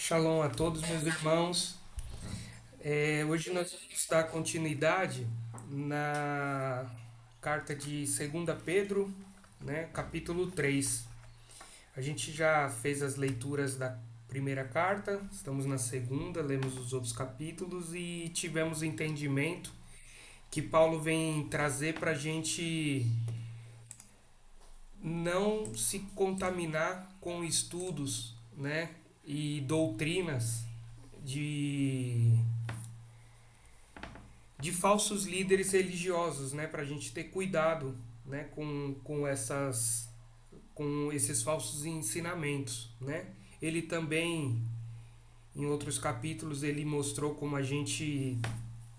Shalom a todos, meus irmãos. Hoje nós vamos dar continuidade na carta de 2 Pedro, né, capítulo 3. A gente já fez as leituras da primeira carta, estamos na segunda, lemos os outros capítulos e tivemos entendimento que Paulo vem trazer para a gente não se contaminar com estudos, né, e doutrinas de falsos líderes religiosos, né, para a gente ter cuidado, né, com esses falsos ensinamentos, né? Ele também, em outros capítulos, ele mostrou como a gente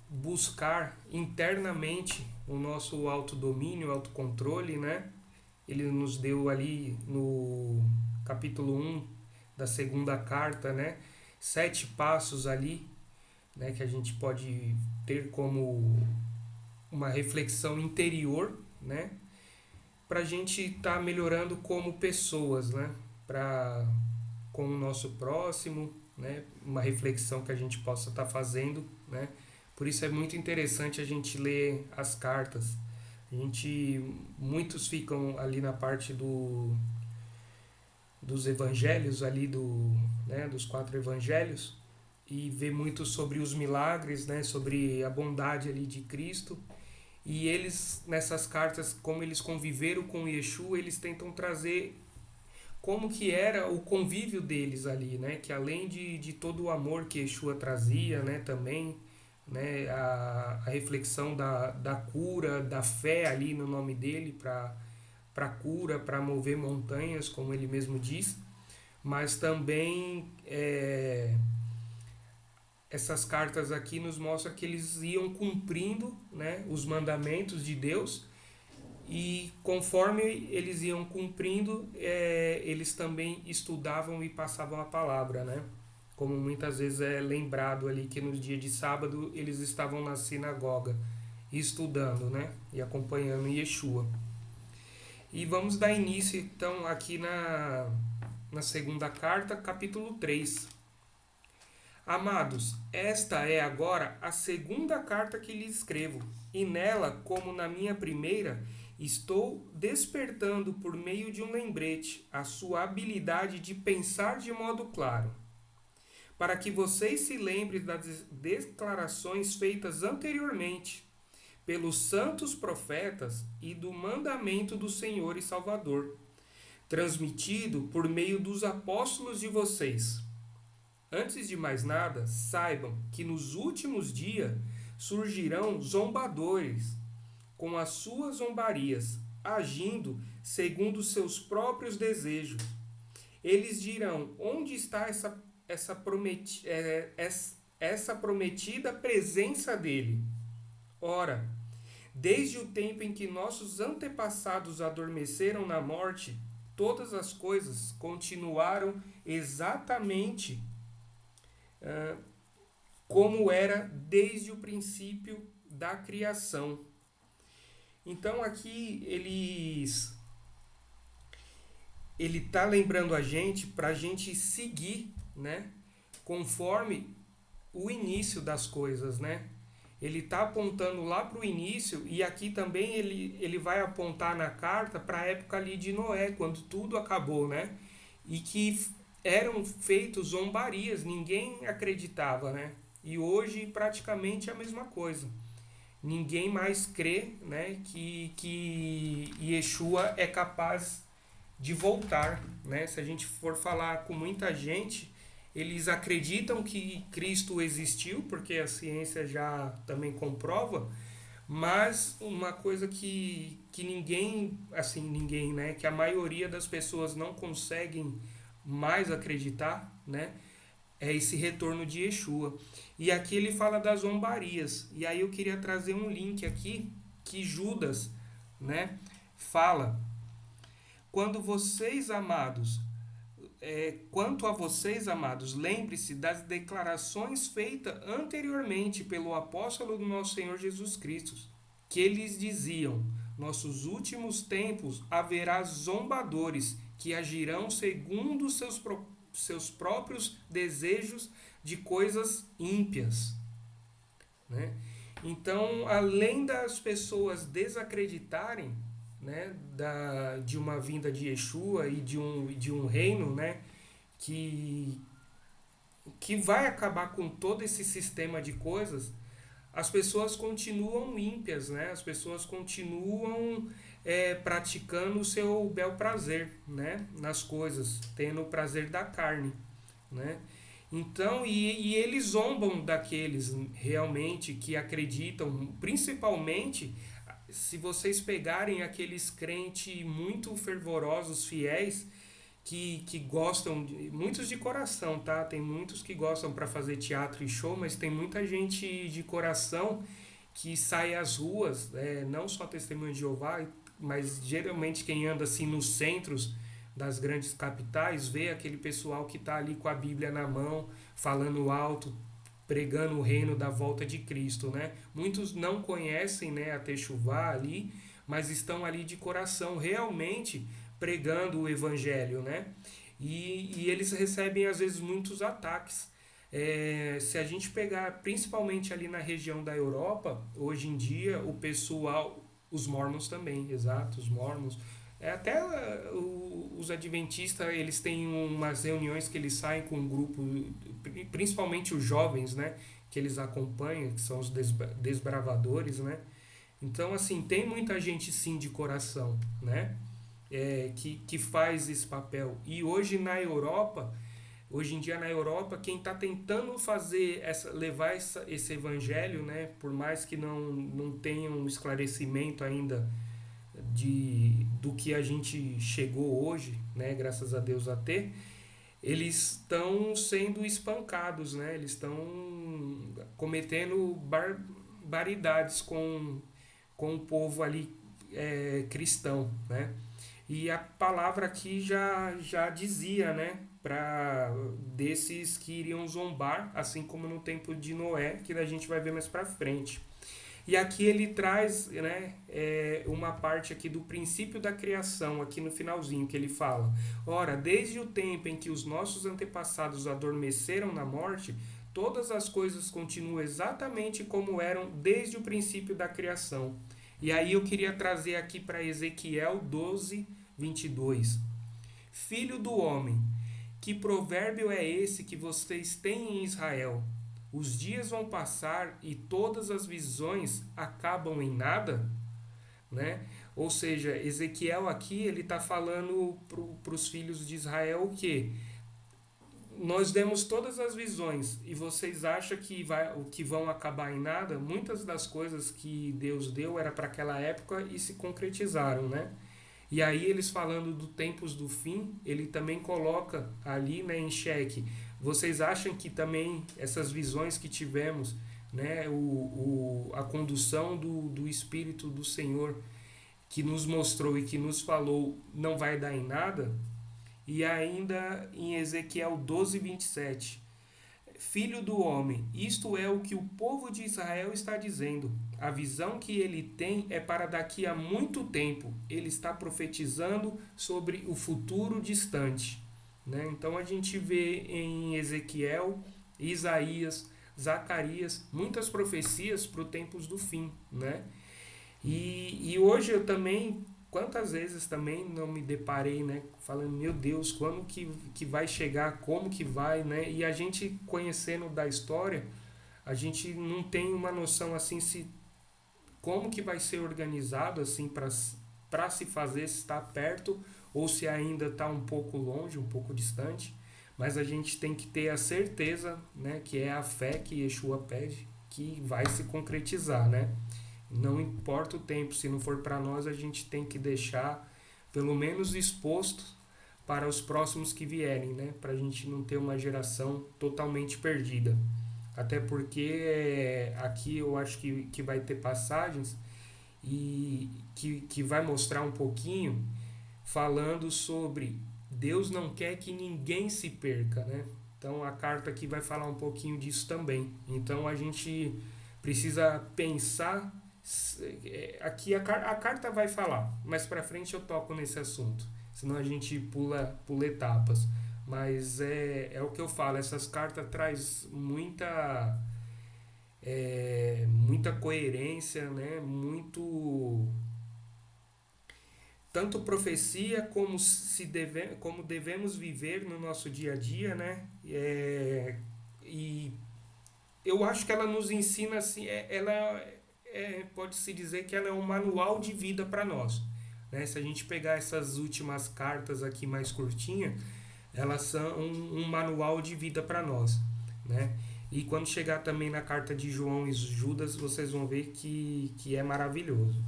buscar internamente o nosso autodomínio, autocontrole, né? Ele nos deu ali no capítulo 1 da segunda carta, né? 7 passos ali, né, que a gente pode ter como uma reflexão interior, né, para a gente estar melhorando como pessoas, né, para com o nosso próximo, né, uma reflexão que a gente possa estar fazendo, né. Por isso é muito interessante a gente ler as cartas. Muitos ficam ali na parte dos evangelhos ali né, dos 4 evangelhos e vê muito sobre os milagres, né, sobre a bondade ali de Cristo. E eles, nessas cartas, como eles conviveram com Yeshua, eles tentam trazer como que era o convívio deles ali, né? Que além de todo o amor que Yeshua trazia, né, também, né, a reflexão da cura, da fé ali no nome dele para cura, para mover montanhas, como ele mesmo diz, mas também essas cartas aqui nos mostram que eles iam cumprindo, né, os mandamentos de Deus e conforme eles iam cumprindo, eles também estudavam e passavam a palavra, né? Como muitas vezes é lembrado ali que no dia de sábado eles estavam na sinagoga estudando, né? E acompanhando Yeshua. E vamos dar início então aqui na segunda carta, capítulo 3. Amados, esta é agora a segunda carta que lhes escrevo, e nela, como na minha primeira, estou despertando por meio de um lembrete a sua habilidade de pensar de modo claro, para que vocês se lembrem das declarações feitas anteriormente pelos santos profetas e do mandamento do Senhor e Salvador, transmitido por meio dos apóstolos de vocês. Antes de mais nada, saibam que nos últimos dias surgirão zombadores com as suas zombarias, agindo segundo seus próprios desejos. Eles dirão: onde está essa prometida presença dele? Ora, desde o tempo em que nossos antepassados adormeceram na morte, todas as coisas continuaram exatamente como era desde o princípio da criação. Então aqui ele está lembrando a gente para a gente seguir, né, conforme o início das coisas, né? Ele está apontando lá para o início e aqui também ele vai apontar na carta para a época ali de Noé, quando tudo acabou, né? E que eram feitos zombarias, ninguém acreditava, né? E hoje praticamente é a mesma coisa. Ninguém mais crê, né, que Yeshua é capaz de voltar, né? Se a gente for falar com muita gente, eles acreditam que Cristo existiu, porque a ciência já também comprova, mas uma coisa que ninguém, assim, ninguém, né, que a maioria das pessoas não conseguem mais acreditar, né, é esse retorno de Yeshua. E aqui ele fala das zombarias. E aí eu queria trazer um link aqui que Judas, né, fala: quando vocês, amados, quanto a vocês, amados, lembre-se das declarações feitas anteriormente pelo apóstolo do nosso Senhor Jesus Cristo, que eles diziam: nossos últimos tempos haverá zombadores que agirão segundo seus próprios desejos de coisas ímpias, né? Então, além das pessoas desacreditarem, né, de uma vinda de Yeshua e de um reino, né, que, que vai acabar com todo esse sistema de coisas, as pessoas continuam ímpias, né? As pessoas continuam praticando o seu bel prazer, né? Nas coisas, tendo o prazer da carne, né? Então, e eles zombam daqueles realmente que acreditam, principalmente se vocês pegarem aqueles crentes muito fervorosos, fiéis, que gostam, muitos de coração, tá? Tem muitos que gostam para fazer teatro e show, mas tem muita gente de coração que sai às ruas, não só Testemunho de Jeová, mas geralmente quem anda assim nos centros das grandes capitais vê aquele pessoal que está ali com a Bíblia na mão, falando alto, pregando o reino da volta de Cristo, né? Muitos não conhecem, né, a Techuvá ali, mas estão ali de coração realmente pregando o evangelho, né? E eles recebem às vezes muitos ataques. Se a gente pegar principalmente ali na região da Europa, hoje em dia o pessoal, os mormons também, exato, os mormons, até os adventistas, eles têm umas reuniões que eles saem com um grupo, principalmente os jovens, né, que eles acompanham, que são os desbravadores, né? Então, assim, tem muita gente sim de coração, né? Que faz esse papel. E hoje em dia na Europa, quem está tentando levar esse evangelho, né, por mais que não tenha um esclarecimento ainda do que a gente chegou hoje, né, graças a Deus a ter, eles estão sendo espancados, né, eles estão cometendo barbaridades com o povo ali cristão, né? E a palavra aqui já dizia, né, para desses que iriam zombar, assim como no tempo de Noé, que a gente vai ver mais para frente. E aqui ele traz, né, uma parte aqui do princípio da criação, aqui no finalzinho, que ele fala: ora, desde o tempo em que os nossos antepassados adormeceram na morte, todas as coisas continuam exatamente como eram desde o princípio da criação. E aí eu queria trazer aqui para Ezequiel 12, 22. Filho do homem, que provérbio é esse que vocês têm em Israel? Os dias vão passar e todas as visões acabam em nada? Né? Ou seja, Ezequiel aqui ele está falando para os filhos de Israel o quê? Nós demos todas as visões e vocês acham que vão acabar em nada? Muitas das coisas que Deus deu era para aquela época e se concretizaram, né? E aí eles falando do tempos do fim, ele também coloca ali, né, em xeque. Vocês acham que também essas visões que tivemos, né, a condução do Espírito do Senhor que nos mostrou e que nos falou não vai dar em nada? E ainda em Ezequiel 12, 27. Filho do homem, isto é o que o povo de Israel está dizendo. A visão que ele tem é para daqui a muito tempo. Ele está profetizando sobre o futuro distante. Né? Então a gente vê em Ezequiel, Isaías, Zacarias, muitas profecias para os tempos do fim. Né? E hoje eu também, quantas vezes também não me deparei, né, falando, meu Deus, quando que vai chegar, como que vai, né? E a gente conhecendo da história, a gente não tem uma noção assim se como que vai ser organizado assim para se fazer, se está perto ou se ainda está um pouco longe, um pouco distante. Mas a gente tem que ter a certeza, né, que é a fé que Yeshua pede, que vai se concretizar, né? Não importa o tempo, se não for para nós, a gente tem que deixar pelo menos exposto para os próximos que vierem, né? Para a gente não ter uma geração totalmente perdida. Até porque aqui eu acho que vai ter passagens e que vai mostrar um pouquinho falando sobre Deus não quer que ninguém se perca, né? Então a carta aqui vai falar um pouquinho disso também. Então a gente precisa pensar. Aqui a carta vai falar, mais para frente eu toco nesse assunto, senão a gente pula etapas. Mas é o que eu falo, essas cartas traz muita coerência, né? Muito tanto profecia como devemos viver no nosso dia a dia, né? E eu acho que ela nos ensina assim, pode-se dizer que ela é um manual de vida para nós. Né? Se a gente pegar essas últimas cartas aqui mais curtinhas, elas são um manual de vida para nós. Né? E quando chegar também na carta de João e Judas, vocês vão ver que é maravilhoso.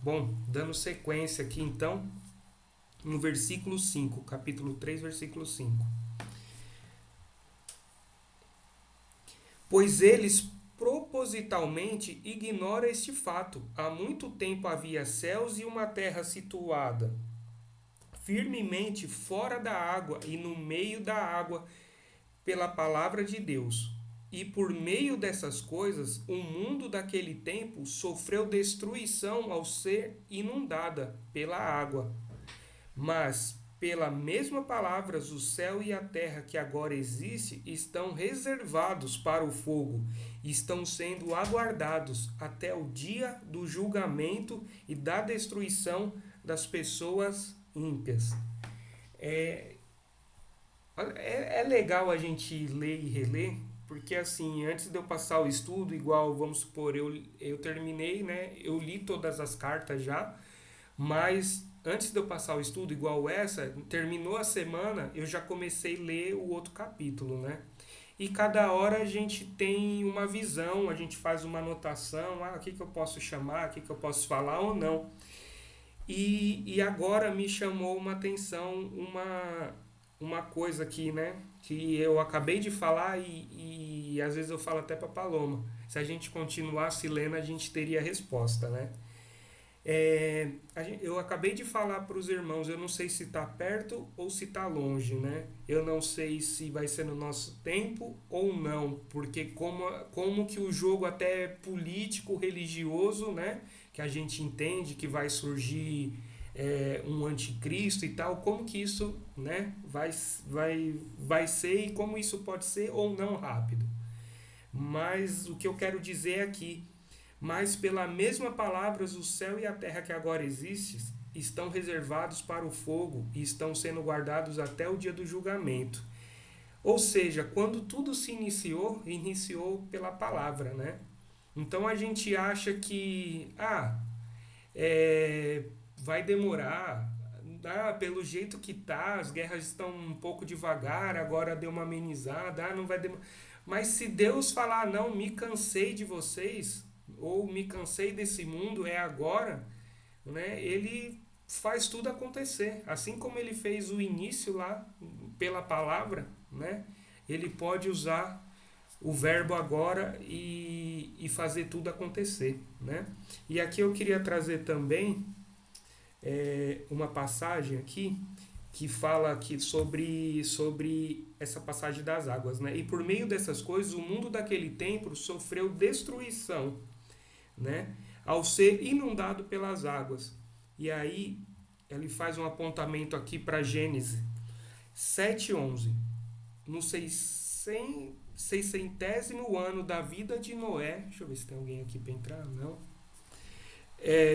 Bom, dando sequência aqui então, no versículo 5, capítulo 3, versículo 5. Pois eles propositalmente ignoram este fato. Há muito tempo havia céus e uma terra situada firmemente fora da água e no meio da água pela palavra de Deus. E por meio dessas coisas, o mundo daquele tempo sofreu destruição ao ser inundada pela água. Mas, pela mesma palavra, o céu e a terra que agora existe estão reservados para o fogo, estão sendo aguardados até o dia do julgamento e da destruição das pessoas ímpias. É, é legal a gente ler e reler, porque assim, antes de eu passar o estudo, igual, vamos supor, eu terminei, né? Eu li todas as cartas já, mas antes de eu passar o estudo, igual essa, terminou a semana, eu já comecei a ler o outro capítulo, né? E cada hora a gente tem uma visão, a gente faz uma anotação, o que eu posso chamar, o que eu posso falar ou não. E agora me chamou uma atenção uma coisa aqui, né? Que eu acabei de falar e às vezes eu falo até para Paloma. Se a gente continuasse lendo, a gente teria a resposta, né? Eu acabei de falar para os irmãos, eu não sei se está perto ou se está longe, né? Eu não sei se vai ser no nosso tempo ou não, porque como que o jogo até político, religioso, né? Que a gente entende que vai surgir um anticristo e tal, como que isso, né? Vai ser e como isso pode ser ou não rápido. Mas o que eu quero dizer aqui, mas pela mesma palavra, o céu e a terra que agora existem estão reservados para o fogo e estão sendo guardados até o dia do julgamento. Ou seja, quando tudo se iniciou pela palavra, né? Então a gente acha que vai demorar, pelo jeito que tá, as guerras estão um pouco devagar, agora deu uma amenizada, não vai demorar. Mas se Deus falar, não, me cansei de vocês, ou me cansei desse mundo, é agora, né? Ele faz tudo acontecer. Assim como ele fez o início lá pela palavra, né? Ele pode usar o verbo agora e fazer tudo acontecer, né? E aqui eu queria trazer também uma passagem aqui que fala aqui sobre essa passagem das águas, né? E por meio dessas coisas, o mundo daquele tempo sofreu destruição, né? Ao ser inundado pelas águas. E aí ele faz um apontamento aqui para Gênesis 7:11. No 600º ano da vida de Noé, deixa eu ver se tem alguém aqui para entrar, não.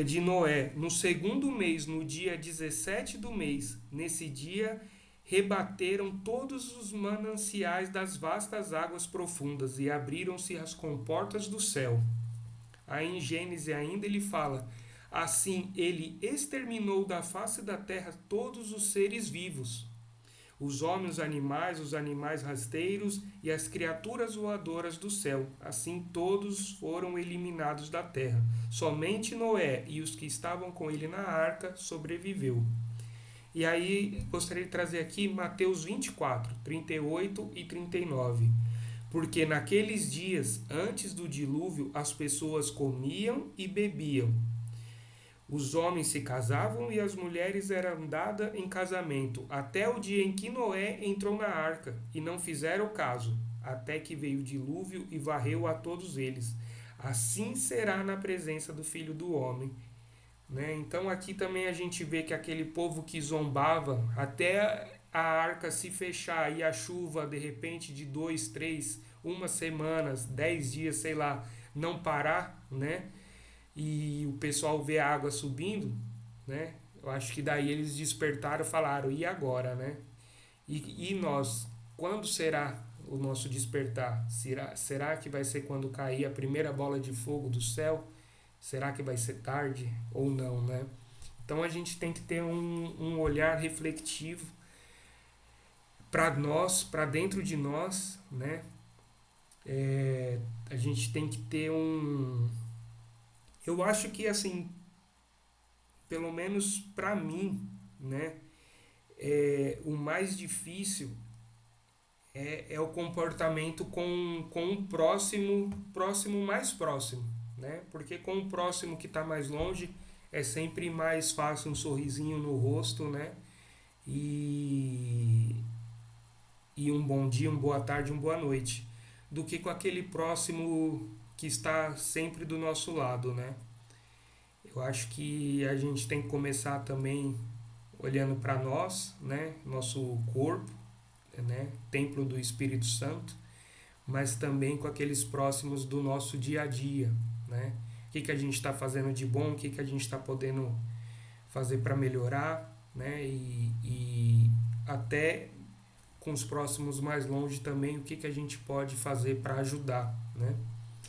De Noé, no segundo mês, no dia 17 do mês, nesse dia rebateram todos os mananciais das vastas águas profundas e abriram-se as comportas do céu. Aí em Gênesis ainda ele fala: assim ele exterminou da face da terra todos os seres vivos, os homens, os animais rasteiros e as criaturas voadoras do céu. Assim todos foram eliminados da terra. Somente Noé e os que estavam com ele na arca sobreviveu. E aí gostaria de trazer aqui Mateus 24, 38 e 39. Porque naqueles dias, antes do dilúvio, as pessoas comiam e bebiam. Os homens se casavam e as mulheres eram dadas em casamento, até o dia em que Noé entrou na arca, e não fizeram caso, até que veio o dilúvio e varreu a todos eles. Assim será na presença do Filho do Homem. Né? Então aqui também a gente vê que aquele povo que zombava, a arca se fechar e a chuva de repente de 2, 3, umas semanas, 10 dias, sei lá, não parar, né? E o pessoal vê a água subindo, né? Eu acho que daí eles despertaram e falaram, e agora, né? E nós, quando será o nosso despertar? Será que vai ser quando cair a primeira bola de fogo do céu? Será que vai ser tarde ou não, né? Então a gente tem que ter um olhar reflexivo para nós, para dentro de nós, né? A gente tem que ter um. Eu acho que assim, pelo menos para mim, né? O mais difícil é o comportamento com o próximo mais próximo, né? Porque com o próximo que está mais longe é sempre mais fácil um sorrisinho no rosto, né? E, e um bom dia, uma boa tarde, uma boa noite, do que com aquele próximo que está sempre do nosso lado, né? Eu acho que a gente tem que começar também olhando para nós, né? Nosso corpo, né? Templo do Espírito Santo, mas também com aqueles próximos do nosso dia a dia, né? O que a gente está fazendo de bom, o que a gente está podendo fazer para melhorar, né? E até com os próximos mais longe também, o que a gente pode fazer para ajudar, né?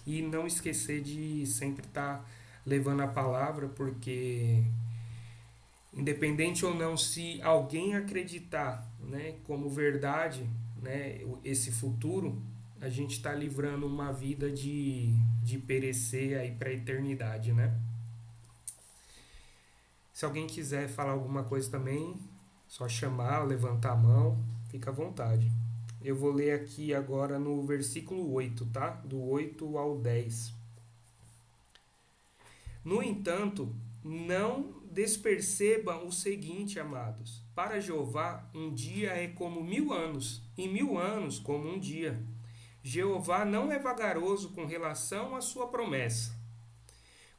E não esquecer de sempre estar levando a palavra, porque independente ou não, se alguém acreditar, né, como verdade, né, esse futuro, a gente está livrando uma vida de perecer aí para a eternidade, né? Se alguém quiser falar alguma coisa também, só chamar, levantar a mão, fica à vontade. Eu vou ler aqui agora no versículo 8, tá? Do 8 ao 10. No entanto, não despercebam o seguinte, amados. Para Jeová, um dia é como 1000 anos, e 1000 anos como um dia. Jeová não é vagaroso com relação à sua promessa,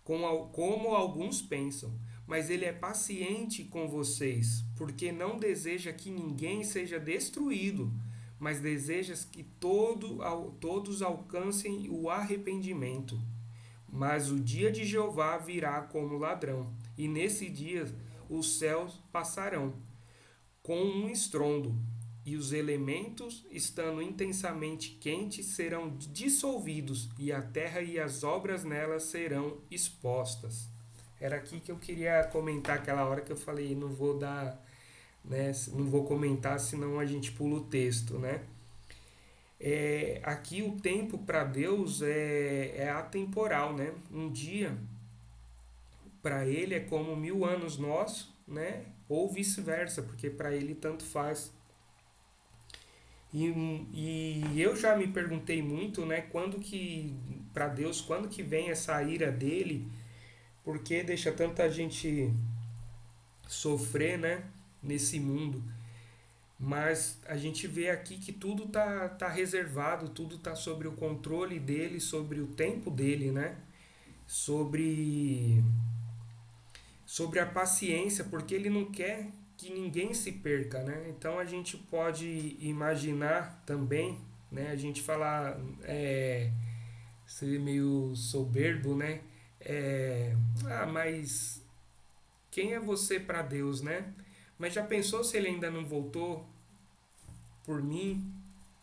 como alguns pensam, mas ele é paciente com vocês, porque não deseja que ninguém seja destruído, mas deseja que todos alcancem o arrependimento. Mas o dia de Jeová virá como ladrão, e nesse dia os céus passarão com um estrondo, e os elementos, estando intensamente quentes, serão dissolvidos, e a terra e as obras nela serão expostas. Era aqui que eu queria comentar aquela hora que eu falei, não vou dar, né, não vou comentar, senão a gente pula o texto, né? Aqui o tempo para Deus é atemporal, né? Um dia para ele é como 1000 anos nosso, né? Ou vice-versa, porque para ele tanto faz. E eu já me perguntei muito, né? Quando que para Deus, quando que vem essa ira dele? Porque deixa tanta gente sofrer, né? Nesse mundo. Mas a gente vê aqui que tudo tá reservado, tudo tá sobre o controle dele, sobre o tempo dele, né? Sobre, sobre a paciência, porque ele não quer que ninguém se perca, né? Então a gente pode imaginar também, né? A gente falar, ser meio soberbo, né? Mas quem é você para Deus, né? Mas já pensou se ele ainda não voltou por mim,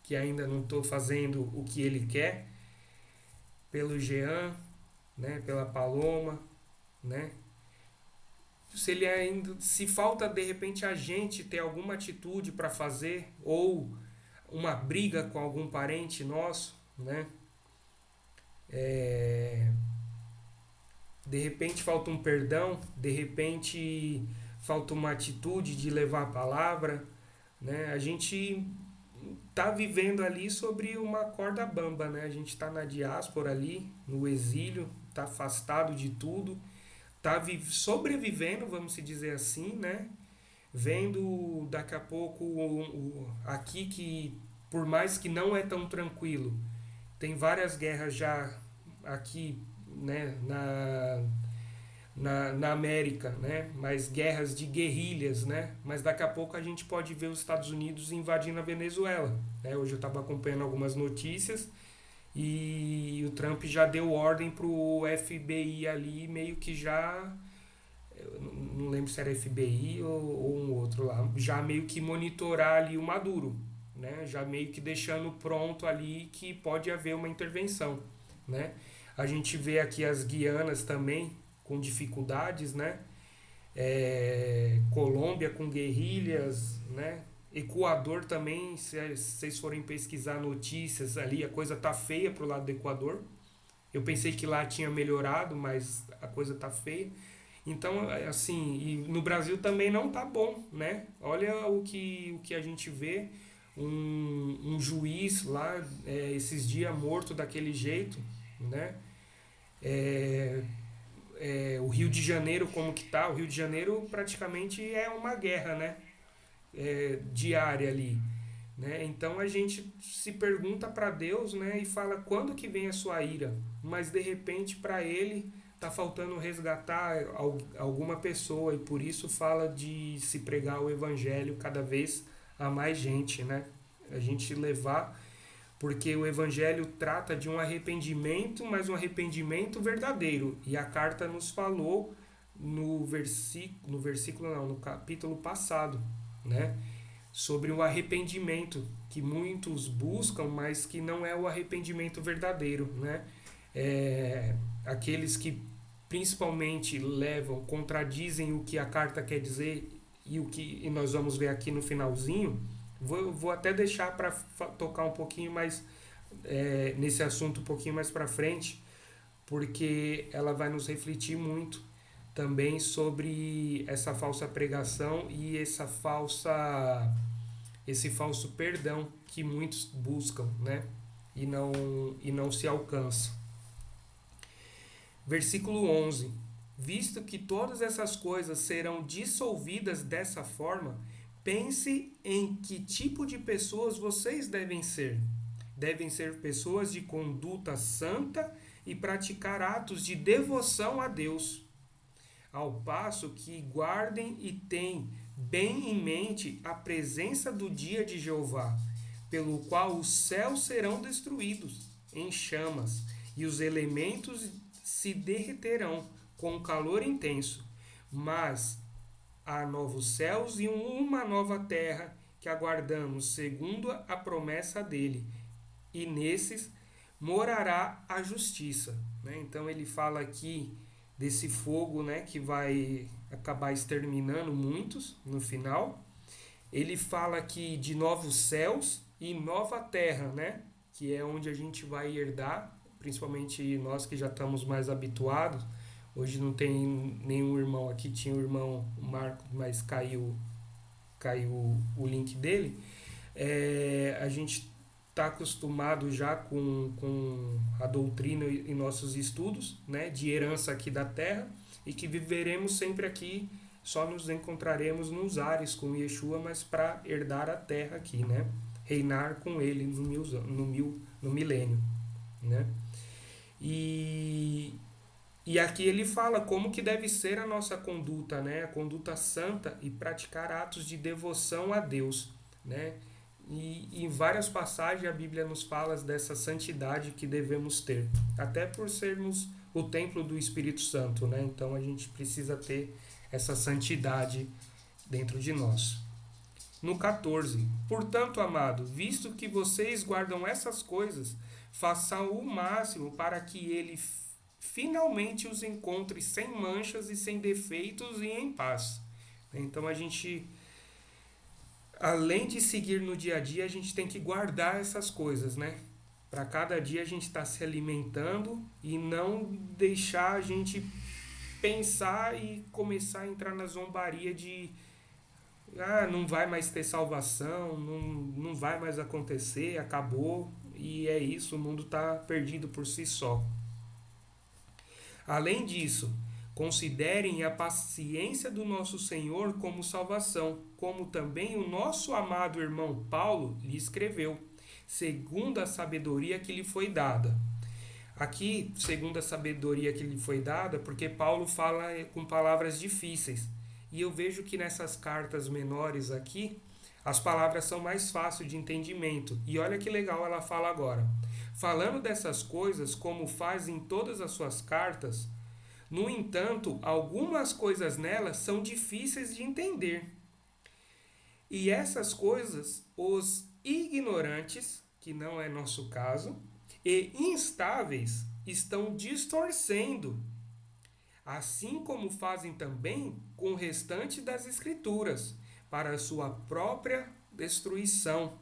que ainda não estou fazendo o que ele quer, pelo Jean, né, pela Paloma, né? Se ele ainda, se falta de repente a gente ter alguma atitude para fazer ou uma briga com algum parente nosso, né? É, de repente falta um perdão, de repente falta uma atitude de levar a palavra, né? A gente tá vivendo ali sobre uma corda bamba, né? A gente está na diáspora ali, no exílio, tá afastado de tudo, tá sobrevivendo, vamos se dizer assim, né? Vendo daqui a pouco aqui que por mais que não é tão tranquilo, tem várias guerras já aqui, né? na América, né? Mais guerras de guerrilhas, né? Mas daqui a pouco a gente pode ver os Estados Unidos invadindo a Venezuela, né? Hoje eu estava acompanhando algumas notícias e o Trump já deu ordem para o FBI ali, meio que já, eu não lembro se era FBI ou um outro lá, já meio que monitorar ali o Maduro, né? Já meio que deixando pronto ali que pode haver uma intervenção, né? A gente vê aqui as Guianas também com dificuldades, né? Colômbia com guerrilhas, né? Equador também, se vocês forem pesquisar notícias ali, a coisa tá feia pro lado do Equador. Eu pensei que lá tinha melhorado, mas a coisa tá feia. Então, assim, e no Brasil também não tá bom, né? Olha o que a gente vê, um juiz lá, esses dias morto daquele jeito, né? É, o Rio de Janeiro como que tá? O Rio de Janeiro praticamente é uma guerra, né? Diária ali, né? Então a gente se pergunta para Deus, né? E fala quando que vem a sua ira, mas de repente para Ele tá faltando resgatar alguma pessoa e por isso fala de se pregar o Evangelho cada vez a mais gente, né? A gente levar porque o Evangelho trata de um arrependimento, mas um arrependimento verdadeiro. E a carta nos falou no versículo não, no capítulo passado, né? Sobre o arrependimento que muitos buscam, mas que não é o arrependimento verdadeiro, né? Aqueles que principalmente levam, contradizem o que a carta quer dizer e o que nós vamos ver aqui no finalzinho. Vou até deixar para tocar um pouquinho mais nesse assunto um pouquinho mais para frente, porque ela vai nos refletir muito também sobre essa falsa pregação e esse falso perdão que muitos buscam, né? E não se alcança. Versículo 11. Visto que todas essas coisas serão dissolvidas dessa forma, pense em que tipo de pessoas vocês devem ser. Devem ser pessoas de conduta santa e praticar atos de devoção a Deus, ao passo que guardem e tenham bem em mente a presença do dia de Jeová, pelo qual os céus serão destruídos em chamas e os elementos se derreterão com calor intenso. Mas há novos céus e uma nova terra que aguardamos segundo a promessa dele, e nesses morará a justiça. Né? Então ele fala aqui desse fogo, né, que vai acabar exterminando muitos no final. Ele fala aqui de novos céus e nova terra, né, que é onde a gente vai herdar, principalmente nós que já estamos mais habituados. Hoje não tem nenhum irmão aqui, tinha o irmão Marco, mas caiu o link dele. A gente está acostumado já com a doutrina e nossos estudos, né, de herança aqui da terra, e que viveremos sempre aqui, só nos encontraremos nos ares com Yeshua, mas para herdar a terra aqui, né, reinar com ele no milênio, né. E aqui ele fala como que deve ser a nossa conduta, né, a conduta santa e praticar atos de devoção a Deus, né. E em várias passagens a Bíblia nos fala dessa santidade que devemos ter, até por sermos o templo do Espírito Santo, né? Então a gente precisa ter essa santidade dentro de nós. No 14, portanto, amado, visto que vocês guardam essas coisas, façam o máximo para que ele finalmente os encontre sem manchas e sem defeitos e em paz. Então a gente, além de seguir no dia a dia, a gente tem que guardar essas coisas, né? Para cada dia a gente estar se alimentando e não deixar a gente pensar e começar a entrar na zombaria de não vai mais ter salvação, não vai mais acontecer, acabou e é isso, o mundo está perdido por si só. Além disso, considerem a paciência do nosso Senhor como salvação, como também o nosso amado irmão Paulo lhe escreveu, segundo a sabedoria que lhe foi dada. Aqui, segundo a sabedoria que lhe foi dada, porque Paulo fala com palavras difíceis. E eu vejo que nessas cartas menores aqui, as palavras são mais fáceis de entendimento. E olha que legal ela fala agora. Falando dessas coisas, como faz em todas as suas cartas, no entanto, algumas coisas nelas são difíceis de entender. E essas coisas, os ignorantes, que não é nosso caso, e instáveis, estão distorcendo, assim como fazem também com o restante das Escrituras, para a sua própria destruição.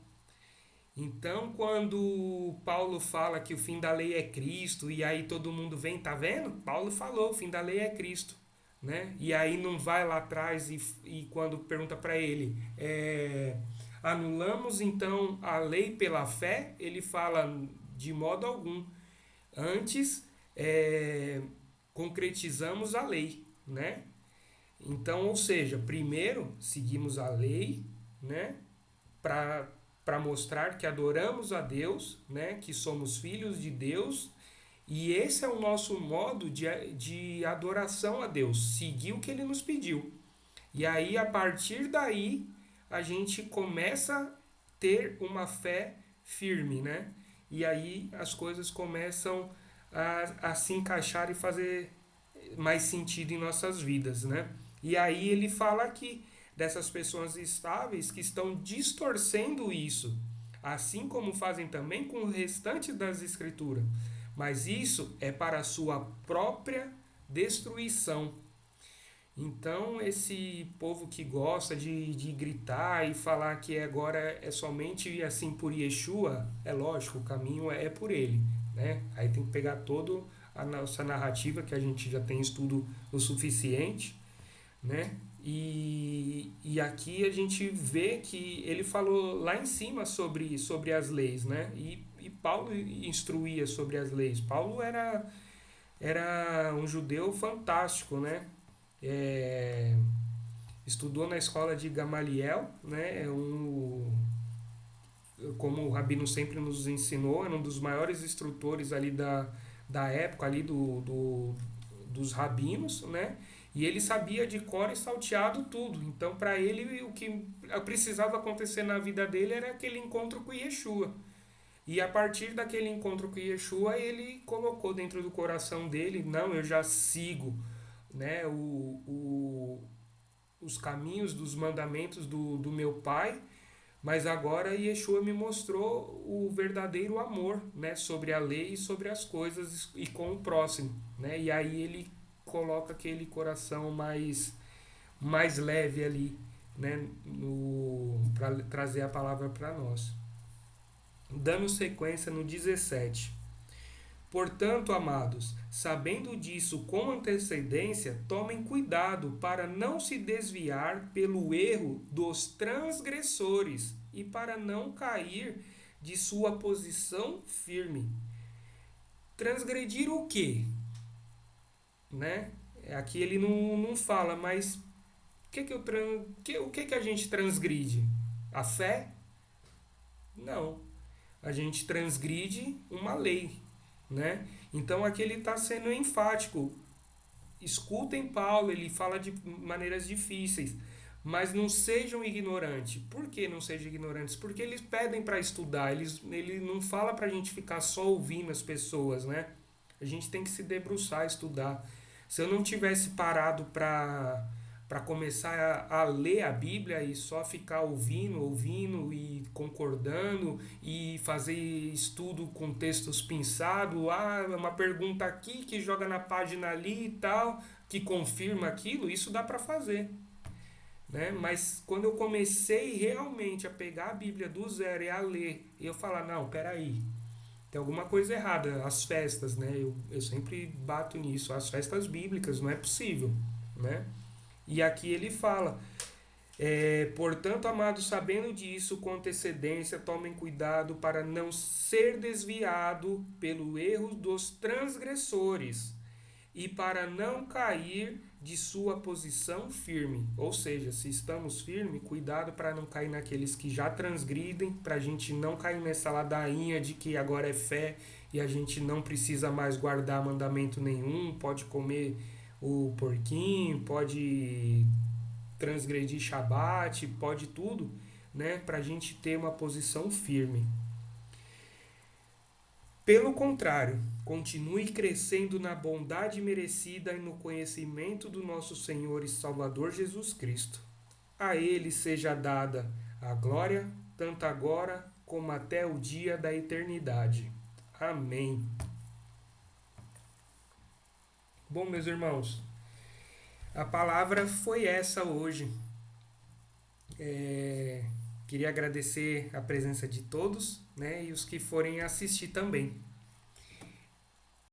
Então, quando Paulo fala que o fim da lei é Cristo, e aí todo mundo vem, tá vendo? Paulo falou, o fim da lei é Cristo. Né? E aí não vai lá atrás e quando pergunta para ele, anulamos então a lei pela fé? Ele fala de modo algum. Antes, concretizamos a lei, né? Então, ou seja, primeiro seguimos a lei, né? Para mostrar que adoramos a Deus, né? Que somos filhos de Deus. E esse é o nosso modo de adoração a Deus, seguir o que Ele nos pediu. E aí, a partir daí, a gente começa a ter uma fé firme, né? E aí as coisas começam a se encaixar e fazer mais sentido em nossas vidas, né? E aí ele fala aqui dessas pessoas estáveis que estão distorcendo isso, assim como fazem também com o restante das escrituras. Mas isso é para a sua própria destruição. Então, esse povo que gosta de gritar e falar que agora é somente assim por Yeshua, é lógico, o caminho é por ele. Né? Aí tem que pegar toda a nossa narrativa, que a gente já tem estudo o suficiente. Né? E aqui a gente vê que ele falou lá em cima sobre as leis. Né? E Paulo instruía sobre as leis. Paulo era um judeu fantástico, né? É, estudou na escola de Gamaliel, né? Como o Rabino sempre nos ensinou, era um dos maiores instrutores ali da época ali dos rabinos, né? E ele sabia de cor e salteado tudo. Então, para ele, o que precisava acontecer na vida dele era aquele encontro com Yeshua. E a partir daquele encontro com Yeshua, ele colocou dentro do coração dele, não, eu já sigo, né, os caminhos dos mandamentos do meu pai, mas agora Yeshua me mostrou o verdadeiro amor, né, sobre a lei e sobre as coisas e com o próximo, né? E aí ele coloca aquele coração mais leve ali, né, para trazer a palavra para nós. Dando sequência no 17. Portanto, amados, sabendo disso com antecedência, tomem cuidado para não se desviar pelo erro dos transgressores e para não cair de sua posição firme. Transgredir o quê? Né? Aqui ele não fala, mas o que a gente transgride? A fé? Não. A gente transgride uma lei. Né? Então aqui ele está sendo enfático. Escutem Paulo, ele fala de maneiras difíceis, mas não sejam ignorantes. Por que não sejam ignorantes? Porque eles pedem para estudar, ele não fala para a gente ficar só ouvindo as pessoas, né? A gente tem que se debruçar, estudar. Se eu não tivesse parado para começar a ler a Bíblia e só ficar ouvindo e concordando e fazer estudo com textos pinçados, uma pergunta aqui que joga na página ali e tal, que confirma aquilo, isso dá para fazer. Né? Mas quando eu comecei realmente a pegar a Bíblia do zero e a ler, e eu falar, não, peraí, tem alguma coisa errada, as festas, né? Eu sempre bato nisso, as festas bíblicas, não é possível, né? E aqui ele fala, portanto, amados, sabendo disso, com antecedência, tomem cuidado para não ser desviado pelo erro dos transgressores e para não cair de sua posição firme. Ou seja, se estamos firmes, cuidado para não cair naqueles que já transgridem, para a gente não cair nessa ladainha de que agora é fé e a gente não precisa mais guardar mandamento nenhum, pode comer o porquinho, pode transgredir Shabat, pode tudo, né, para a gente ter uma posição firme. Pelo contrário, continue crescendo na bondade merecida e no conhecimento do nosso Senhor e Salvador Jesus Cristo. A Ele seja dada a glória, tanto agora como até o dia da eternidade. Amém. Bom, meus irmãos, a palavra foi essa hoje. Queria agradecer a presença de todos, né, e os que forem assistir também.